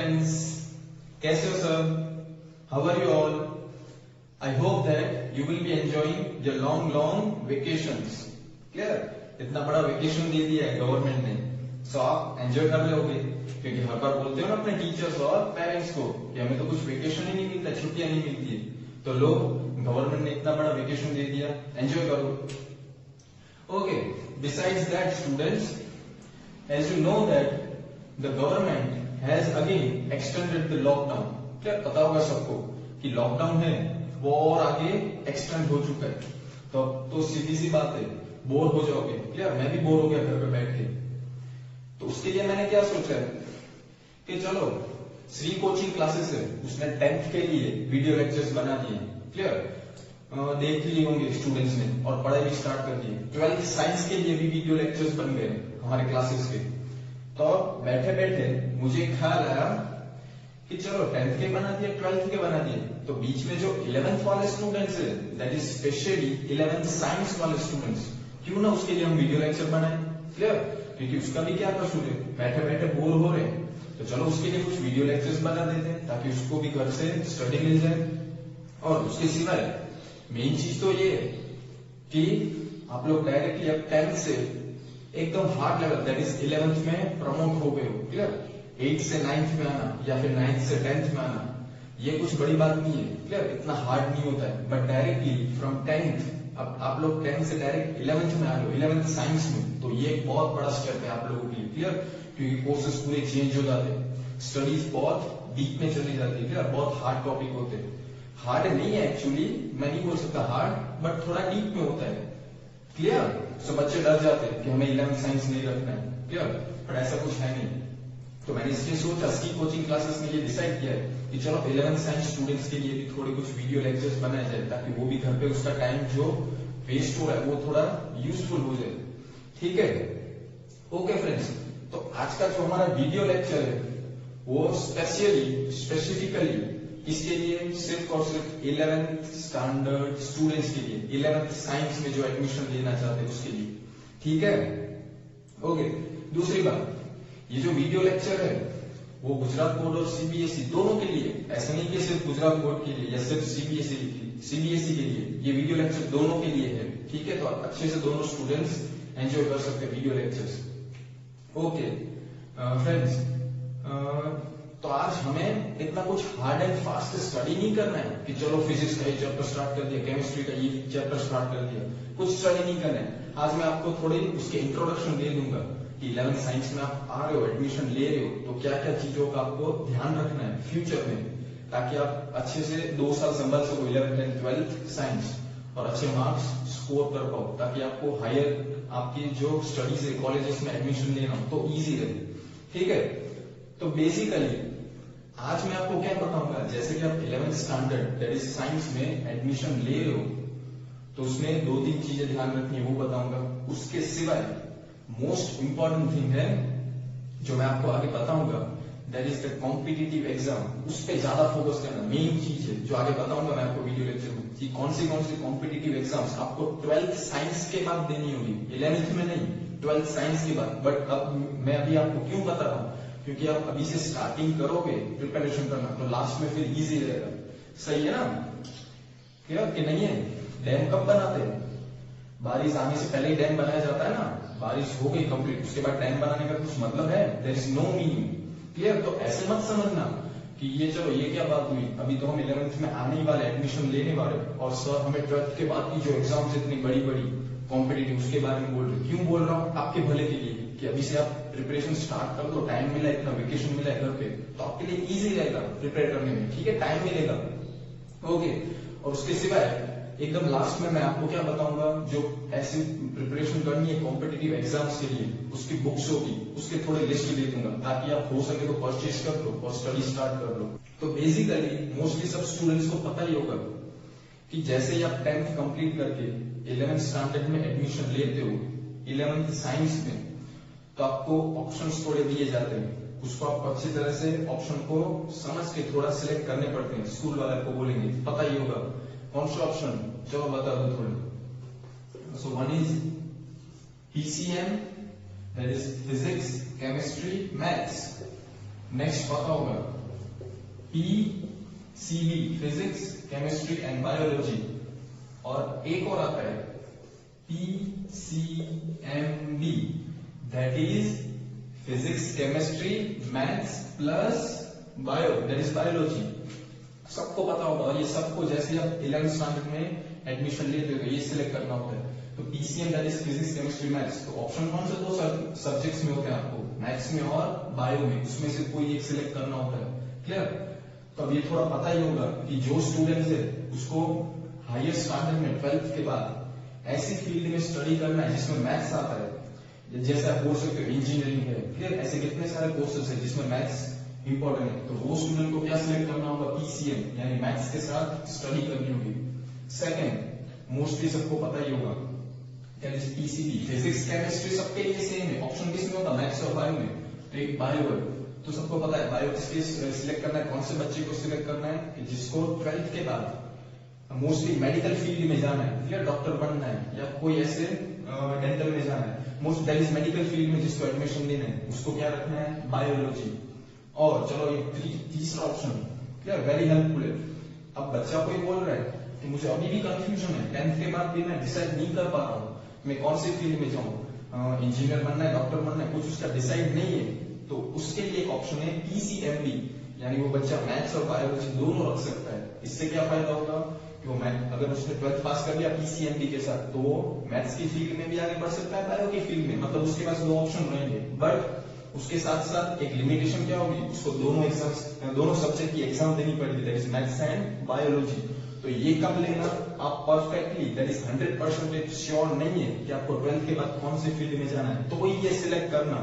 friends, कैसे हो सब? How are you all? I hope that you will be enjoying your long vacations. Clear? इतना बड़ा vacation दे दिया है गवर्नमेंट ने, सो आप एंजॉय कर लोगे, क्योंकि हर बार बोलते हो ना अपने टीचर्स और पेरेंट्स को कि हमें तो कुछ वेकेशन ही नहीं मिलता, छुट्टियां नहीं मिलती है, तो लो गवर्नमेंट ने इतना बड़ा वेकेशन दे दिया, एंजॉय करो. Okay, besides that students, as you know that the government has again extended the lockdown. क्या पता होगा सबको कि लॉकडाउन है वो और आगे एक्सटेंड हो चुका है, तो सीधी सी बात है बोर हो जाओगे. क्लियर? मैं भी बोर हो गया घर पे बैठ के, तो उसके लिए मैंने क्या सोचा है कि चलो श्री कोचिंग क्लासेस है, उसने 10th के लिए वीडियो लेक्चर्स बना दिए. क्लियर? देख लिए होंगे स्टूडेंट्स ने और पढ़ाई भी स्टार्ट कर दी. 12th साइंस के लिए भी वीडियो लेक्चर्स बन गए हमारे क्लासेस के. तो बैठे बैठे मुझे ख्याल आया कि चलो 10th के बना दिए, 12th के बना दिए, तो बीच में जो 11th वाले स्टूडेंट्स है, that is specially 11th science वाले स्टूडेंट्स, क्यों ना उसके लिए हम वीडियो लेक्चर बनाए. क्लियर? क्योंकि उसका भी क्या कसूर है, बैठे बैठे बोर हो रहे हैं, तो चलो उसके लिए कुछ वीडियो लेक्चर्स बना देते हैं ताकि उसको भी घर से स्टडी मिल जाए. और उसके सिवाय मेन चीज तो ये है कि आप लोग डायरेक्टली अब 10th से एकदम hard level that is 11th में प्रमोट हो गए हो. क्लियर? 8th से 9th में आना या फिर 9th से 10th में आना ये कुछ बड़ी बात नहीं है. क्लियर? इतना हार्ड नहीं होता है, बट डायरेक्टली फ्रॉम 10th अब आप लोग 10th से डायरेक्ट 11th में आ रहे हो, 11th साइंस में, तो ये एक बहुत बड़ा स्टेप है आप लोगों के लिए. क्लियर? क्योंकि कोर्सेज पूरे चेंज हो जाते हैं, स्टडीज बहुत डीप में चली जाती है. क्लियर? बहुत हार्ड टॉपिक होते हैं. हार्ड नहीं है एक्चुअली, मैं नहीं बोल सकता हार्ड, बट थोड़ा डीप में होता है. क्लियर? सो बच्चे डर जाते हैं कि हमें 11th साइंस नहीं रखना है. क्लियर? पर ऐसा कुछ है नहीं. तो मैंने इसलिए सोचा सी कोचिंग क्लासेस में ये डिसाइड किया है कि चलो 11th साइंस स्टूडेंट्स के लिए भी थोड़े कुछ वीडियो लेक्चर्स बनाए जाए ताकि वो भी घर पे उसका टाइम जो वेस्ट हो रहा है वो थोड़ा यूजफुल हो जाए. ठीक है? ओके फ्रेंड्स, तो आज का जो हमारा वीडियो लेक्चर है वो स्पेसिफिकली इसके लिए सिर्फ और सिर्फ 11th स्टैंडर्ड स्टूडेंट्स के लिए, 11th साइंस में जो एडमिशन लेना चाहते हैं उसके लिए. ठीक है? ओके, दूसरी बात, ये जो वीडियो लेक्चर है वो गुजरात बोर्ड और सीबीएसई दोनों के लिए, ऐसा नहीं कि सिर्फ गुजरात बोर्ड के लिए या सिर्फ सीबीएसई के लिए, ये वीडियो लेक्चर दोनों के लिए है. ठीक है? तो अच्छे से दोनों स्टूडेंट्स एंजॉय कर सकते हैं वीडियो लेक्चर्स. ओके फ्रेंड्स, तो आज हमें इतना कुछ हार्ड एंड फास्ट स्टडी नहीं करना है कि चलो फिजिक्स का ये चैप्टर स्टार्ट कर दिया, केमिस्ट्री का ये चैप्टर स्टार्ट कर दिया, कुछ स्टडी नहीं करना है. आज मैं आपको थोड़ी उसके इंट्रोडक्शन दे दूंगा कि 11th साइंस में आप आ रहे हो, एडमिशन ले रहे हो, तो क्या क्या चीजों का आपको ध्यान रखना है फ्यूचर में, ताकि आप अच्छे से 2 साल संभाल सको 11th एंड 12th साइंस और अच्छे मार्क्स स्कोर कर पाओ, ताकि आपको हायर आपकी जो स्टडीज है कॉलेजेस में एडमिशन लेना हो तो इजी रहे. ठीक है? तो बेसिकली आज मैं आपको क्या बताऊंगा, जैसे कि आप 11th standard that is science में एडमिशन ले रहे हो तो उसमें 2-3 चीजें ध्यान रखनी है वो बताऊंगा. उसके सिवाय मोस्ट इंपॉर्टेंट थिंग है जो मैं आपको आगे बताऊंगा, that is the competitive exam. उस पर ज्यादा फोकस करना मेन चीज है जो आगे बताऊंगा मैं आपको वीडियो लेक्चर में कि कौन सी कॉम्पिटिटिव एग्जाम्स आपको 12th साइंस के बाद देनी होगी, 11th में नहीं, 12th साइंस के बाद. बट अब मैं अभी आपको क्यों बता रहा हूं, क्योंकि आप अभी से स्टार्टिंग करोगे प्रिपरेशन करना तो लास्ट में फिर इजी रहेगा. सही है ना? क्लियर कि नहीं है? डैम कब बनाते हैं? बारिश आने से पहले ही डैम बनाया जाता है ना. बारिश हो गई कंप्लीट, उसके बाद डैम बनाने का कुछ मतलब है? There is no meaning. Clear? तो ऐसे मत समझना कि ये चलो ये क्या बात हुई, अभी तो हम 11th में आने ही वाले, एडमिशन लेने वाले, और सर हमें 12th के बाद की जो एग्जाम्स इतनी बड़ी बड़ी कॉम्पिटिटिव उसके बारे में बोल रहे. क्यों बोल रहा हूँ? आपके भले के लिए कि अभी से आप प्रिपरेशन स्टार्ट कर दो, टाइम मिला, इतना वेकेशन मिला है घर पे, तो आपके लिए इजी रहेगा प्रिपेयर करने में. ठीक है? टाइम मिलेगा. ओके, और उसके सिवाय एकदम लास्ट में मैं आपको क्या बताऊंगा, जो ऐसी प्रिपरेशन करनी है कॉम्पिटिटिव एग्जाम्स के लिए, उसकी बुक्स होगी, उसके थोड़े लिस्ट दे दूंगा ताकि आप हो सके तो परचेज कर लो और स्टडी स्टार्ट कर लो. तो बेसिकली मोस्टली सब स्टूडेंट्स को पता ही होगा कि जैसे ही आप 10th कंप्लीट करके 11th स्टैंडर्ड में एडमिशन लेते हो 11th साइंस में, तो आपको ऑप्शंस थोड़े दिए जाते हैं. उसको आप अच्छी तरह से ऑप्शन को समझ के थोड़ा सिलेक्ट करने पड़ते हैं. स्कूल वाले को बोलेंगे, पता ही होगा कौन सा ऑप्शन, चलो बता दो थोड़े. So one is PCM, that is physics, chemistry, maths. Next पता होगा PCB physics chemistry and biology, और एक और आता है PCMB that is physics chemistry maths plus bio that is biology. सबको पता होगा, और ये सबको जैसे आप 11th स्टैंडर्ड में एडमिशन लेते हो ये सिलेक्ट करना होता है। तो PCM that is physics chemistry maths, तो ऑप्शन कौन से दो सब्जेक्ट्स में होते हैं आपको, मैथ्स में और बायो में, उसमें से कोई एक सिलेक्ट करना होता है। क्लियर? तो अब ये थोड़ा पता ही होगा कि जो स्टूडेंट है उसको हायर स्टैंडर्ड में 12th के बाद ऐसी फील्ड में स्टडी करना है जिसमें मैथ्स आता है, जैसे आप बोल सकते हो इंजीनियरिंग है। क्लियर? ऐसे कितने सारे कोर्सेज है जिसमें मैथ्स इंपॉर्टेंट है, तो वो स्टूडेंट को क्या सिलेक्ट करना होगा, PCM यानी मैथ्स के साथ स्टडी करनी होगी। सेकंड, मोस्टली सबको पता ही होगा PCB फिजिक्स केमिस्ट्री सबके लिए सेम है, ऑप्शन किसमें होगा, मैथ्स और बायो में। तो एक बायो है, तो सबको पता है बायो किसके सिलेक्ट करना है, कौन से बच्चे को सिलेक्ट करना है कि जिसको 12th के बाद मोस्टली मेडिकल फील्ड में जाना है, या डॉक्टर बनना है, या कोई ऐसे डेंटल में जाना है, most that is medical field में जिसको एडमिशन लेना है उसको क्या रखना है, बायोलॉजी। और चलो ये तीसरा ऑप्शन क्या वेरी हेल्पफुल है। अब बच्चा कोई बोल रहा है कि मुझे अभी भी कंफ्यूजन है, 10th के बाद भी मैं डिसाइड नहीं कर पा रहा हूँ मैं कौन सी फील्ड में जाऊँ, इंजीनियर बनना है, डॉक्टर बनना है, कुछ उसका डिसाइड नहीं है, तो उसके लिए एक ऑप्शन है PCMB, यानी वो बच्चा मैथ्स और बायोलॉजी दोनों रख सकता है। इससे क्या फायदा होगा कि वो अगर उसने 12th पास कर लिया PCMB के साथ तो वो मैथ्स की फील्ड में भी आगे बढ़ सकता है, बायो की फील्ड में, मतलब उसके पास दो ऑप्शन रहेंगे। बट उसके साथ साथ एक लिमिटेशन क्या होगी, उसको दोनों सब्जेक्ट की एग्जाम देनी पड़ेगी, that is maths and biology. तो ये कब लेना, आप परफेक्टली दैट इज 100% श्योर नहीं है कि आपको 12th के बाद कौन सी फील्ड में जाना है तो ये सिलेक्ट करना।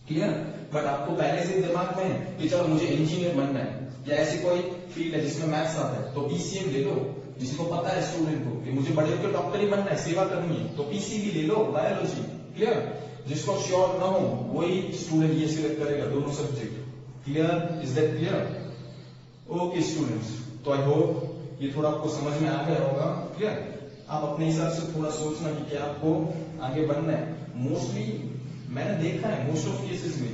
क्लियर? बट आपको पहले से दिमाग में है कि चलो मुझे इंजीनियर बनना है या ऐसी कोई फील्ड है जिसमें मैथ्स आता है तो PCM ले लो। जिसको पता है स्टूडेंट को कि मुझे बड़े होकर डॉक्टर ही बनना है, सेवा करनी है, तो PCB ले लो, बायोलॉजी। क्लियर? जिसको श्योर ना हो वही स्टूडेंट ये सिलेक्ट करेगा दोनों subject. Clear? Is that clear? Okay students, तो आई होप ये थोड़ा आपको समझ में आ गया होगा। क्लियर? आप अपने हिसाब से थोड़ा सोचना कि क्या आपको आगे बढ़ना है। मोस्टली मैंने देखा है मोस्ट ऑफ केसेस में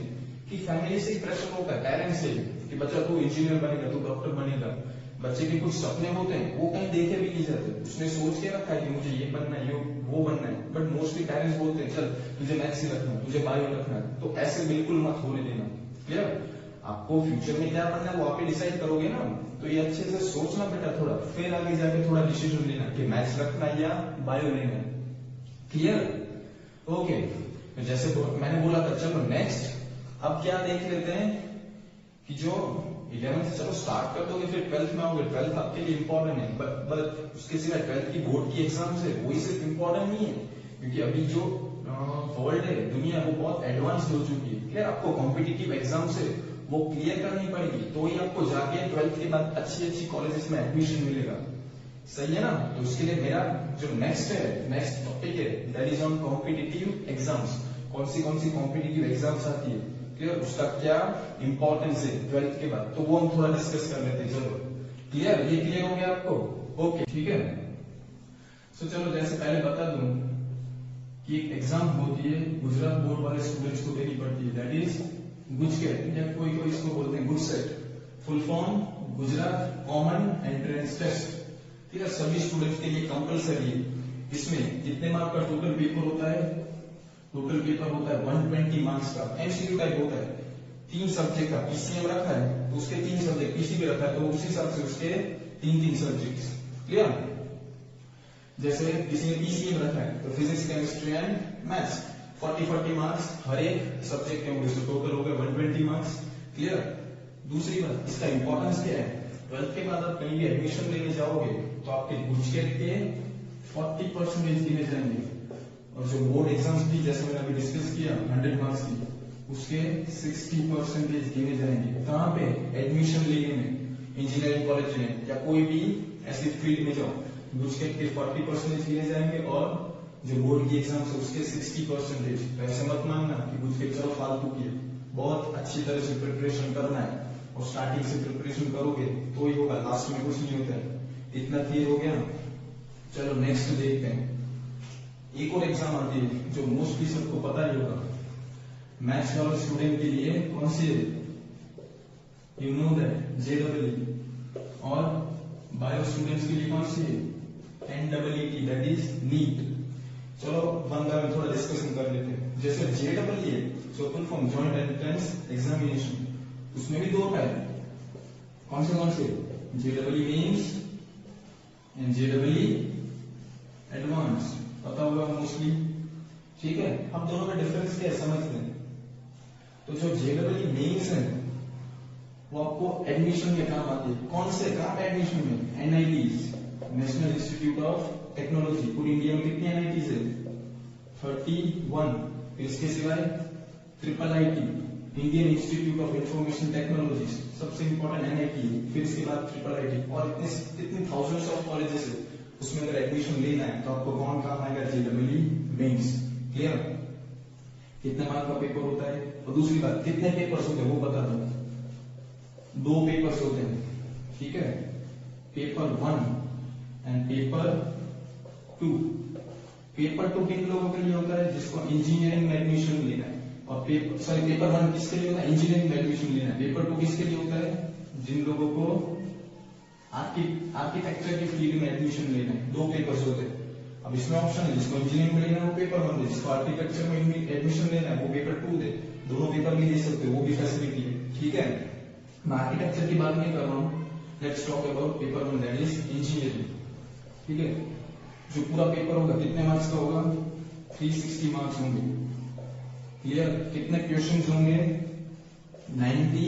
कि फैमिली से ही प्रेशर होता है, पेरेंट्स से कि बच्चा तू इंजीनियर बनेगा, तू डॉक्टर बनेगा। बच्चे के कुछ सपने होते हैं वो कहीं देखे भी नहीं जाते, उसने सोच के रखा है कि मुझे ये बनना है, वो बनना है, बट मोस्टली पेरेंट्स बोलते हैं चल तुझे मैथ्स ही रखना है, तुझे बायो रखना है, तो ऐसे बिल्कुल मत होने देना। क्लियर? आपको फ्यूचर में क्या बनना है वो आप ही डिसाइड करोगे ना, तो ये अच्छे से सोचना बेटा थोड़ा, फिर आगे जाके थोड़ा डिसीजन लेना कि मैथ्स रखना है या बायो लेना है। क्लियर? ओके, जैसे मैंने बोला था चलो नेक्स्ट अब क्या देख लेते हैं कि जो 11th चलो स्टार्ट कर दोगे फिर 12th में आओगे, 12th आपके लिए इंपॉर्टेंट है, बट उसके सिवा 12th की बोर्ड की एग्जाम्स है वही सिर्फ इंपॉर्टेंट नहीं है, क्योंकि अभी जो वर्ल्ड है दुनिया वो बहुत एडवांस हो चुकी है। क्लियर? आपको कॉम्पिटिटिव एग्जाम से वो क्लियर करनी पड़ेगी तो ही आपको जाके 12th के बाद अच्छी कॉलेजेस में एडमिशन मिलेगा। सही है ना? तो उसके लिए मेरा जो नेक्स्ट टॉपिक है that is on competitive exams. कौन सी कॉम्पिटिटिव एग्जाम्स आती है, क्लियर, उसका क्या इंपॉर्टेंस है 12th के बाद, तो वो हम थोड़ा डिस्कस कर लेते हैं। चलो क्लियर? ये क्लियर हो गया आपको? ओके ठीक है। सो चलो जैसे पहले बता दूं कि एक एग्जाम होती है गुजरात बोर्ड वाले स्टूडेंट्स को देनी पड़ती है, दैट इज गुजकेट या कोई इसको बोलते हैं GUJCET, full form Gujarat common entrance test. ठीक है, सभी स्टूडेंट्स के लिए कंपलसरी है। इसमें कितने मार्क का टोटल पेपर होता है? टोटल पेपर होता है 120 मार्क्स का, एमसीक्यू टाइप होता है। 3 सब्जेक्ट का PCM रखा है तो उसके 3 सब्जेक्ट, PCB रखा है तो उस हिसाब से उसके 3 सब्जेक्ट। क्लियर? जैसे किसी ने PCM रखा है तो physics chemistry and maths 40 marks हर एक सब्जेक्ट के होंगे, तो टोटल हो गए 120 मार्क्स। क्लियर? दूसरी बात, इसका इंपॉर्टेंस क्या है, 12th के बाद आप कहीं भी एडमिशन लेने जाओगे तो आपके गुजकेट के 40% गिने जाएंगे, और जो बोर्ड एग्जाम्स भी जैसे मैंने अभी डिस्कस किया 100 मार्क्स की, उसके 60% गिने जाएंगे। कहाँ पे? एडमिशन लेने में, इंजीनियरिंग कॉलेज में या कोई भी ऐसी फील्ड में जाओ, गुजकेट के 40% गिने जाएंगे और जो बोर्ड की एग्जाम है उसके 60%। तो ऐसे मत मानना कि गुजकेट चलो फालतू की है, बहुत अच्छी तरह से प्रिपरेशन करना है और स्टार्टिंग से प्रिपरेशन करोगे तो ही होगा, लास्ट में कुछ नहीं होता है। इतना क्लियर हो गया? चलो नेक्स्ट देखते हैं। एक और एग्जाम आती है जो मोस्टली सबको पता ही होगा, मैथ्स वाले स्टूडेंट के लिए कौन सी है? यू नो दैट JEE, और बायो स्टूडेंट्स के लिए कौन सी है NEET, दैट इज नीट। चलो वन बाय वन थोड़ा डिस्कशन कर लेते हैं। जैसे JEE है, जो full form joint entrance examination, उसमें भी दो टाइप, कौन से JEE mains and JEE advance, पता होगा मोस्टली, ठीक है। अब दोनों में डिफरेंस क्या है समझते हैं। तो जो JEE मेंस है वो आपको एडमिशन में काम आती है। कौन से कहां पे एडमिशन में? NITs, national institute of technology. पूरी इंडिया में कितनी NITs है? 31। फिर इसके सिवाय IIIT, Indian institute of information technology, सबसे इंपॉर्टेंट NIT है। फिर इसके बाद IIIT, और इतने थाउजेंड्स ऑफ कॉलेजेस है। उसमें अगर एडमिशन लेना है तो आपको कौन काम आएगा? JEE mains. क्लियर? कितने मार्क का पेपर होता है, और दूसरी बात कितने पेपर्स होते हैं वो बता दो। 2 पेपर्स होते हैं, ठीक है, पेपर 1 एंड पेपर 2। पेपर 2 किन लोगों के लिए होता है? जिसको इंजीनियरिंग में एडमिशन लेना है। और पेपर 1 किसके लिए होता है? इंजीनियरिंग में एडमिशन लेना है। पेपर 2 किसके लिए होता है? जिन लोगों को आर्किटेक्चर की फील्ड में एडमिशन लेना है। 2 पेपर्स होते हैं। अब इसमें ऑप्शन है, जिसको इंजीनियरिंग में लेना है वो पेपर 1 दे, जिसको आर्किटेक्चर में एडमिशन लेना है वो पेपर 2 दे। दोनों पेपर भी दे सकते हो, वो भी फैसिलिटी है, ठीक है। मैं आर्किटेक्चर की बात नहीं कर रहा हूं, let's talk about paper 1, that is engineering, ठीक है। जो पूरा पेपर होगा कितने मार्क्स का होगा? 360 मार्क्स होंगे। क्लियर? कितने क्वेश्चंस होंगे? 90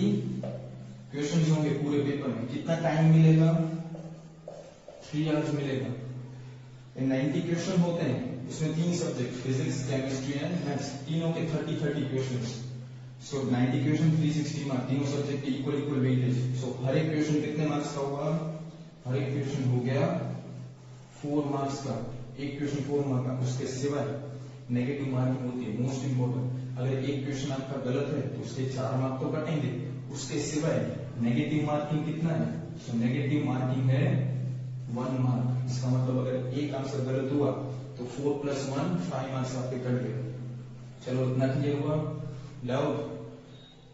क्वेश्चंस होंगे पूरे पेपर में। कितना टाइम मिलेगा? 3 आवर्स मिलेगा। 90 क्वेश्चन होते हैं, उसमें 3 subject, physics, chemistry and maths, तीनों के 30 क्वेश्चंस। सो 90 क्वेश्चन 360 मार्क्स, तीनों सब्जेक्ट के इक्वल वेटेज। सो हर एक क्वेश्चन कितने मार्क्स का होगा? हर एक क्वेश्चन हो गया 4 मार्क्स का। एक क्वेश्चन 4 मार्क्स का। उसके सिवाय नेगेटिव मार्किंग होती है, मोस्ट इंपोर्टेंट। अगर एक क्वेश्चन आपका गलत है तो उसके 4 मार्क तो कटेंगे। उसके सिवाय नेगेटिव मार्किंग कितना है? सो नेगेटिव मार्किंग है 1 मार्क। इसका मतलब अगर एक आंसर गलत हुआ तो 4 + 1 5 मार्क्स आपके कट गए। चलो इतना क्लियर हुआ? डाउट?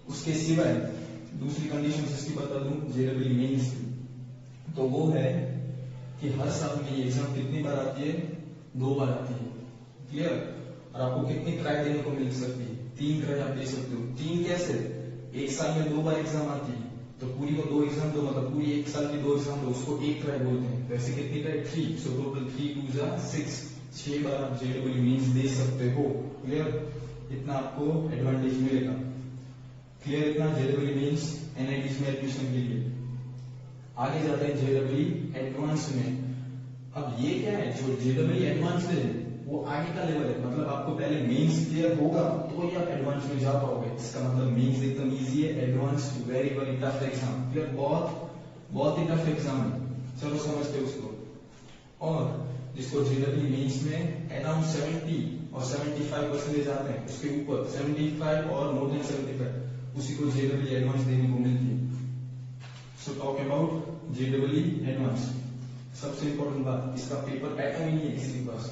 उसके सिवाय दूसरी कंडीशन इसकी बता दूं JEE मेंस की, तो वो है कि हर साल में ये एग्जाम कितनी बार आती है? 2 बार आती है। क्लियर? और आपको कितनी ट्राई देने को मिल सकती है? 3 ट्राई आप दे सकते हो। 3 कैसे? एक साल में 2 बार एग्जाम आती है, तो पूरी को 2 एग्जाम दो, मतलब पूरी एक साल की 2 एग्जाम दो, उसको 1 ट्राई बोलते हैं। वैसे कितनी ट्राई? 3। सो टोटल 3 2 जा 6, 6 बार आप JEE मेंस दे सकते हो। क्लियर? इतना आपको एडवांटेज मिलेगा। क्लियर? इतना JEE मेंस NITs में एडमिशन के लिए। आगे जाते हैं JEE एडवांस में। अब ये क्या है? जो JEE एडवांस है वो आगे का लेवल है, मतलब आपको पहले मेंस क्लियर होगा तो ही आप एडवांस में जा पाओगे। इसका मतलब मेंस एकदम इजी है, advance very tough exam. Clear? बहुत ही टफ एग्जाम है। चलो समझते हैं उसको। और जिसको JEE मेंस में अराउंड 70 और 75% आते हैं, उसके ऊपर 75 और मोर देन 75, उसी को JEE एडवांस देने को मिलती है। So talk about JEE advance. सबसे इंपॉर्टेंट बात, इसका पेपर पैटर्न ही नहीं है किसी के पास।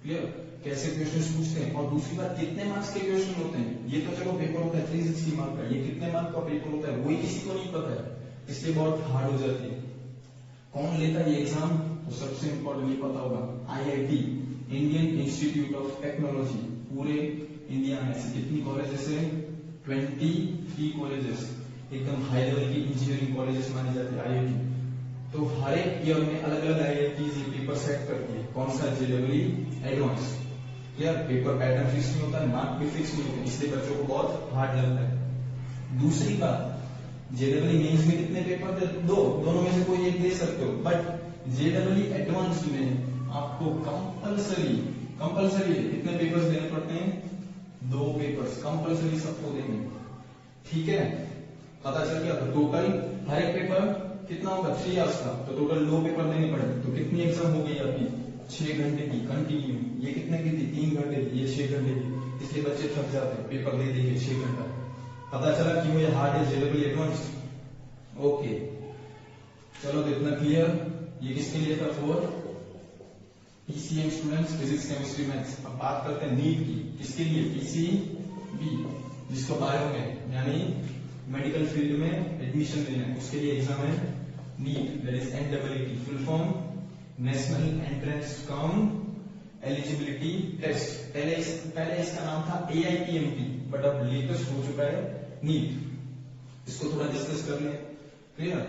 क्लियर? कैसे क्वेश्चंस पूछते हैं, और दूसरी बात कितने मार्क्स के क्वेश्चन होते हैं। ये तो चलो पेपर होता है 360 मार्क का, ये कितने मार्क का पेपर होता है वही किसी को नहीं पता है, इसलिए बहुत हार्ड हो जाती है। कौन लेता है ये एग्जाम? तो सबसे इंपॉर्टेंट ये पता होगा, IIT, Indian institute of technology. पूरे इंडिया में ऐसे कितनी कॉलेजेस है? 23 कॉलेजेस, एकदम हाई लेवल की इंजीनियरिंग कॉलेजेस मानी जाती है IIT। तो हर एक ईयर में अलग अलग IITs ये पेपर सेट करती है। कौन सा? JEE advance. Clear? Paper pattern fix नहीं होता है, मार्क भी फिक्स नहीं होते, इसलिए बच्चों को बहुत हार्ड लगता है। दूसरी बात, JEE मेंस में कितने पेपर थे? 2, दोनों में से कोई एक दे सकते हो, बट JEE एडवांस में आपको कंपलसरी कितने पेपर्स देने पड़ते हैं? 2 पेपर्स कंपलसरी सबको देंगे। ठीक है? पता चल गया? तो टोटल हर एक पेपर कितना होगा? 3 आवर्स का, तो टोटल 2 पेपर देने पड़ेंगे। तो कितनी एग्जाम हो गई आपकी? 6 घंटे की कंटिन्यू। ये कितने की थी? 3 घंटे की, ये 6 घंटे की। इसलिए बच्चे थक जाते हैं पेपर दे देंगे 6 घंटा। पता चला क्यों ये हार्ड है JEE एडवांस? ओके, चलो तो इतना क्लियर। ये किसके लिए था? For PCM students, physics, chemistry, maths. अब बात करते हैं नीट की। किसके लिए? PCB, जिसको बायो में यानी मेडिकल फील्ड में एडमिशन लेना है, उसके लिए एग्जाम है NEET, that is NEET, full form national entrance cum eligibility test. पहले इसका नाम था AIPMT, बट अब लेटेस्ट हो चुका है नीट। इसको थोड़ा डिस्कस कर लें, क्लियर।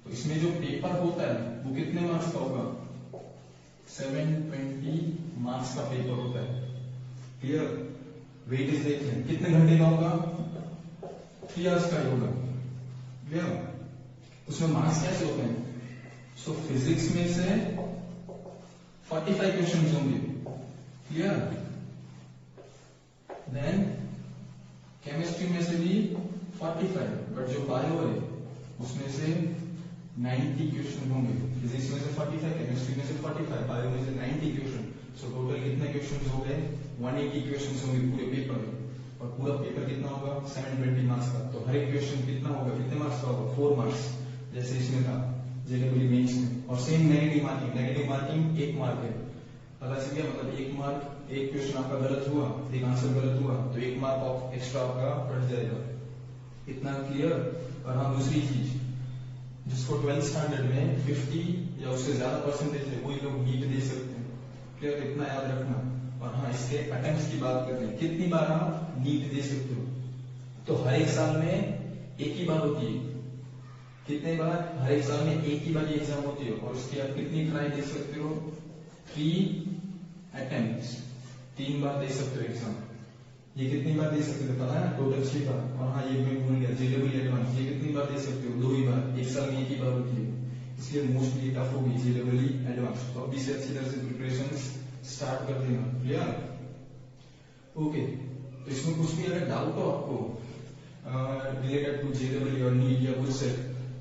तो इसमें जो पेपर होता है वो कितने मार्क्स का होगा? 720 मार्क्स का पेपर होता है, क्लियर। वेटेज देख लें, कितने घंटे का होगा? 3 आवर्स का ही होगा, क्लियर। उसमें मार्क्स कैसे होते हैं? सो फिजिक्स में से 45 क्वेश्चन होंगे, क्लियर। देन केमिस्ट्री में से भी 45, बट जो बायो है उसमें से 90 क्वेश्चन होंगे। फिजिक्स में से 45, केमिस्ट्री में से 45, बायो में से 90 क्वेश्चन। सो टोटल कितने क्वेश्चन हो गए? 180 क्वेश्चन होंगे पूरे पेपर में। और पूरा पेपर कितना होगा? 720 मार्क्स का। तो हर एक क्वेश्चन कितना होगा, कितने मार्क्स का होगा? 4 मार्क्स, जैसे इसमें था JEE मेंस में। और सेम नेगेटिव मार्किंग 1 मार्क है। पता चल गया, मतलब 1 मार्क, एक क्वेश्चन आपका गलत हुआ, एक आंसर गलत हुआ तो 1 मार्क ऑफ एक्स्ट्रा आपका कट जाएगा। इतना क्लियर। और हाँ, दूसरी चीज, जिसको 12th स्टैंडर्ड में 50 या उससे ज्यादा परसेंटेज है वही लोग नीट दे सकते हैं, क्लियर। इतना याद रखना। और हाँ, इसके अटेम्प्ट्स की बात करते हैं, कितनी बार आप नीट दे सकते हो? तो हर एक साल में एक ही बार होती है। कितने बार? हर एक साल में एक ही बार ये एग्जाम होती है। और उसकी आप कितनी ट्राई दे सकते हो? 3 अटेम्प्ट्स, 3 बार दे सकते हो एग्जाम। ये कितनी बार दे सकते हो पता है? टोटल 6 बार। और हाँ, ये मैं भूल गया, JEE एडवांस, ये कितनी बार दे सकते हो? 2 ही बार, एक साल में एक ही बार होती है, इसलिए मोस्टली टफ होगी JEE एडवांस। तो अभी से अच्छी तरह से प्रिपरेशन स्टार्ट कर देना, क्लियर। ओके, तो इसमें कुछ भी अगर डाउट हो आपको रिलेटेड टू JEE और नीट या कुछ से,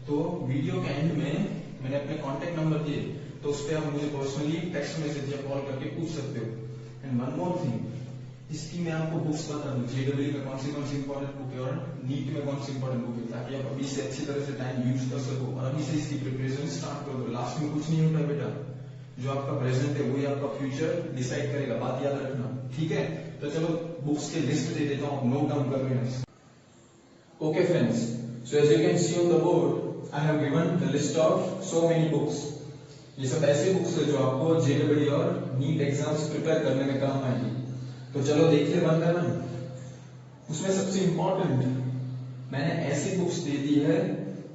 तो वीडियो के एंड में मैंने अपने कांटेक्ट नंबर दिए, तो उस पर आप मुझे पर्सनली टेक्स्ट मैसेज या कॉल करके पूछ सकते हो। एंड वन मोर थिंग, इसकी मैं आपको बुक्स बता दूं, JEE में कौन सी इंपॉर्टेंट बुक है और नीट में कौन सी इंपॉर्टेंट बुक है, ताकि आप अभी से अच्छी तरह से टाइम यूज कर सको और अभी से इसकी प्रिपरेशन स्टार्ट कर दो। लास्ट में कुछ नहीं होता बेटा, जो आपका प्रेजेंट है वही आपका फ्यूचर डिसाइड करेगा, बात याद रखना, ठीक है। तो चलो बुक्स के लिस्ट दे देता हूँ, नोट डाउन कर लेना। Okay friends, so as you can see on the board I have given the list of so many books. ये सब ऐसे बुक्स है जो आपको JEE और नीट एग्जाम्स प्रिपेयर करने में काम आएगी। तो चलो देखते वन बाय वन। उसमें सबसे इंपॉर्टेंट मैंने ऐसी बुक्स दे दी है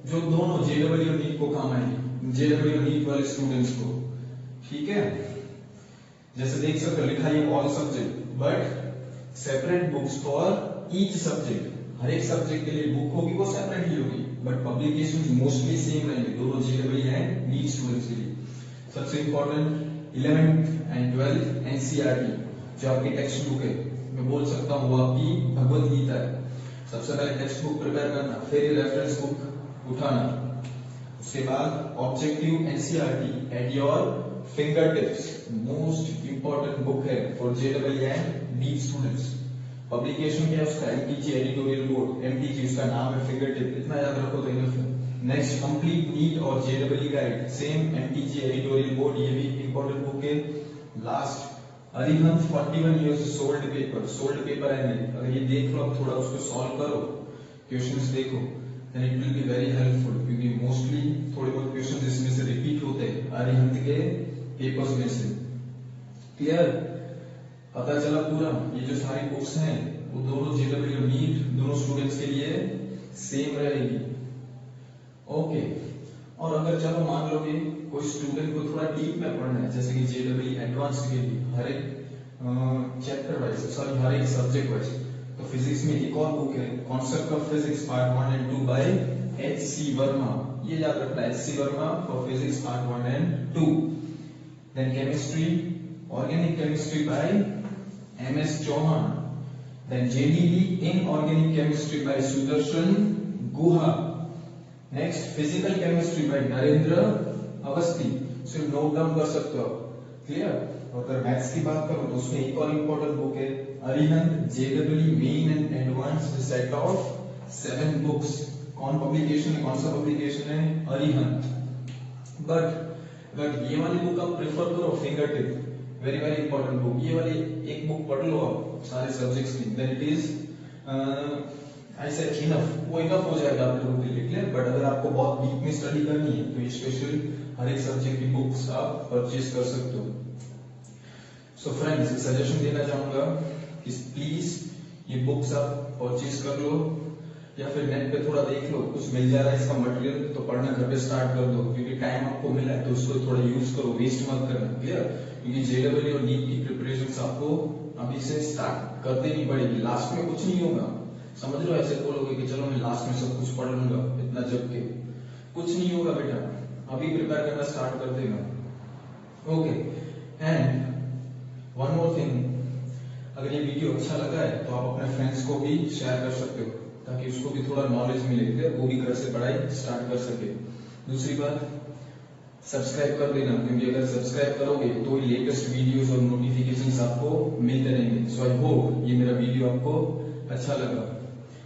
जो दोनों JEE और नीट को काम आएगी, JEE और नीट वाले स्टूडेंट्स को, ठीक है। जैसे देख सकते हो लिखा है all subject, but separate books for each subject. हर एक सब्जेक्ट के लिए बुक होगी, वो सेपरेट ही होगी, बट पब्लिकेशंस मोस्टली सेम रहेंगे दोनों JEE एंड नीट स्टूडेंट्स के लिए। सबसे important 11th and 12th NCERT जो आपकी टेक्स्ट बुक है, मैं बोल सकता हूँ वो आपकी भगवत गीता है। सबसे पहले टेक्स्ट बुक प्रिपेयर करना, फिर रेफरेंस बुक उठाना, उसके बाद objective NCERT at your fingertips. Most important book है for JEE and NEET students. Publication क्या है उसका? MTG एडिटोरियल बोर्ड, MTG उसका नाम है, फिंगर टिप, इतना याद रखो तो इनफ है। नेक्स्ट कंप्लीट नीट और JEE guide, same MTG editorial board, ये भी इंपॉर्टेंट बुक है। Last Arihant 41 years solved paper है। अगर ये देख लो अब थोड़ा, उसको सॉल्व करो, क्वेश्चंस देखो, then it will be very helpful, क्योंकि मोस्टली थोड़े बहुत क्वेश्चंस इसमें से रिपीट होते हैं अरिहंत के पेपर्स में से, क्लियर। पता चला पूरा। ये जो सारी बुक्स हैं वो दोनों JEE और नीट दोनों स्टूडेंट्स के लिए सेम रहेगी, ओके। और अगर चलो मान लो कि कोई स्टूडेंट को थोड़ा डीप में पढ़ना है, जैसे कि JEE एडवांस के लिए हर एक चैप्टर वाइज, सॉरी हर एक सब्जेक्ट वाइज, तो फिजिक्स में एक और बुक है concept of physics part 1 and 2 by H.C. Verma, ये याद रखना है, H.C. Verma for physics part 1 and 2। Then chemistry, organic chemistry by M.S. Chauhan. Then JEE in organic chemistry by Sudarshan Guha. Next physical chemistry by Narendra Awasthi, सिर्फ नोट डाउन कर सकते हो, clear. और अगर मैथ्स की बात करो तो उसमें एक और इंपॉर्टेंट बुक है Arihant JEE main and advanced set of 7 books. कौन पब्लिकेशन है, कौन सा पब्लिकेशन है? अरिहंत। बट अगर ये वाली बुक आप प्रेफर करो, finger tip, very very important book, ये वाली एक बुक पढ़ लो आप सारे सब्जेक्ट्स की, then it is I said enough, वो इनफ हो जाएगा आप लोगों के लिए, क्लियर। बट अगर आपको बहुत डीप में स्टडी करनी है तो ये स्पेशल हर एक सब्जेक्ट की बुक्स आप परचेज कर सकते हो। सो फ्रेंड्स, सजेशन देना चाहूंगा कि प्लीज ये बुक्स आप परचेज कर लो, या फिर नेट पे थोड़ा देख लो, कुछ मिल जा रहा है इसका मटेरियल तो पढ़ना घर पे स्टार्ट कर दो, क्योंकि टाइम आपको मिला है तो उसको थोड़ा यूज करो, वेस्ट मत करना, क्लियर। क्योंकि JEE और नीट की प्रिपरेशन आपको अभी से स्टार्ट कर देनी पड़ेगी, लास्ट में कुछ नहीं होगा, समझ लो। ऐसे बोलोगे कि चलो मैं लास्ट में सब कुछ पढ़ लूंगा, इतना जब के कुछ नहीं होगा बेटा, अभी प्रिपेयर करना स्टार्ट कर देना। Okay, and one more thing, अगर ये वीडियो अच्छा लगा है तो आप अपने फ्रेंड्स को भी शेयर कर सकते हो, ताकि उसको भी थोड़ा नॉलेज मिले, वो भी घर से पढ़ाई स्टार्ट कर सके। दूसरी बात, सब्सक्राइब कर देना, क्योंकि अगर सब्सक्राइब करोगे तो लेटेस्ट वीडियोस और नोटिफिकेशंस आपको मिलते रहेंगे। सो आई होप ये मेरा वीडियो आपको अच्छा लगा।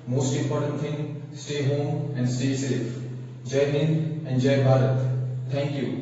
Most important thing, stay home and stay safe. जय हिंद एंड जय भारत। Thank you.